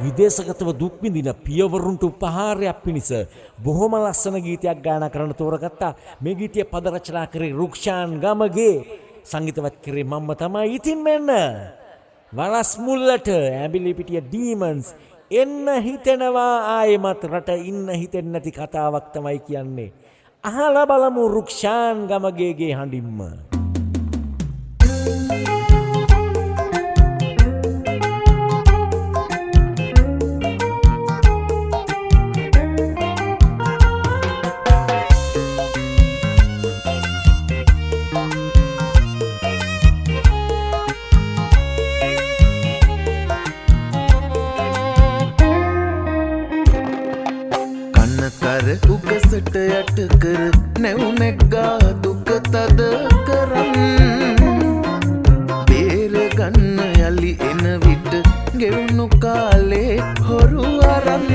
විදේශගතව දුක් විඳින පියවරුන්ට උපහාරයක් පිණිස බොහොම ලස්සන ගීතයක් ගායනා කරන්න තෝරගත්තා. මේ ගීතය පද රචනා කරේ රුක්ෂාන් ගමගේ, සංගීතවත් කරේ මම්ම තමයි. ඉතින් මෙන්න වලස් මුල්ලට ඇඹිලිපිටිය ඩීමන්ස් එන්න හිතෙනවා ආයෙමත් රට ඉන්න හිතෙන්නේ නැති කතාවක් තමයි කියන්නේ. අහලා බලමු රුක්ෂාන් ගමගේගේ හඬින්ම. උගසට යට කර නැවුනැග්ගා දුක තද කරන් බේරගන්න යලි එන විට ගෙවුණු කාලේ හොරු අරන්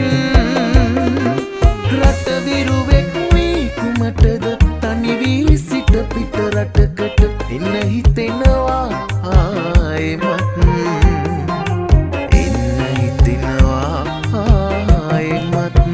රට විරුවෙක් වී කුමටද තනි වී සිට පිට රටකට එන්න හිතෙනවා ආයෙමත් එන්න හිතෙනවා ආයෙමත්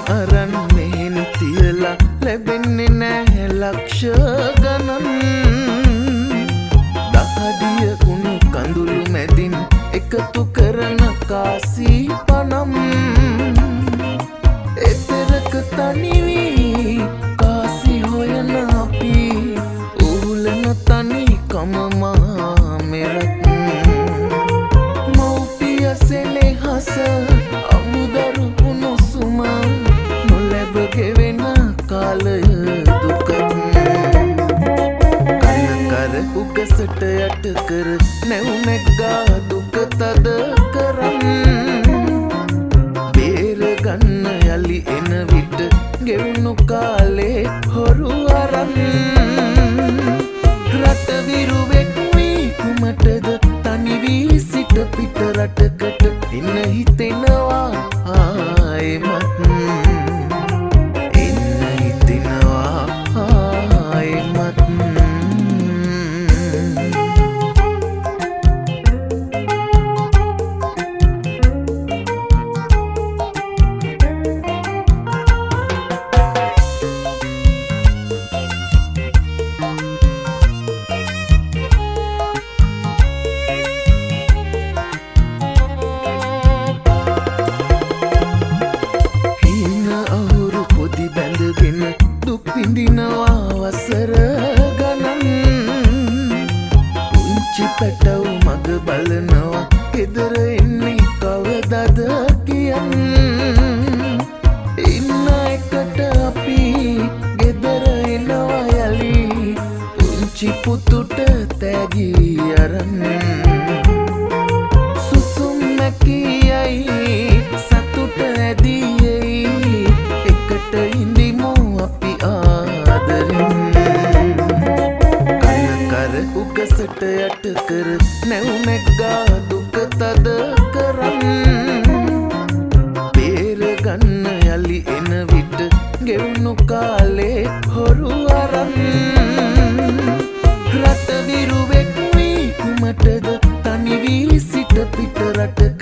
අරන් මෙහෙන් තියලා ලැබෙන්නේ නැහැ ලක්ෂ ගණන් දහදිය කුණු කඳුළු මැදින් එකතු කරන කාසී පනම් එතරක තනිවී කාසි හොයන අපි උහුලන තනි කමමා මෙරත් මෞපිය සෙනෙහස අමුදරු ගෙවෙන කාලය දුක කනකර උගසට යට කර නැවුනැග්ගා දුක තද කරන් බේරගන්න යලි එන විට ගෙවුණු කාලේ හොරු අරන් රට විරුවෙක් වී කුමටද තනි වී සිට පිට රටකට එන්න හිතෙනවා ආයෙමත් විඳිනවා වසර ගණන් පුංචි පැටව් මග බලනවා ගෙදර එන්නේ කවදද කියන් ඉන්න එකට අපි ගෙදර එනවා යලි පුංචි පුතුට තෑගි අරන් සුසුම් නැකියයි සතුට ඇදියයි එකට ඉඳිමු අපි උගසට යට කර නැවුනැග්ගා දුක තද කරන් බේරගන්න යලි එන විට ගෙවුණු කාලේ හොරු අරන් රට විරුවෙක් වී කුමටද තනි වී සිට පිට රට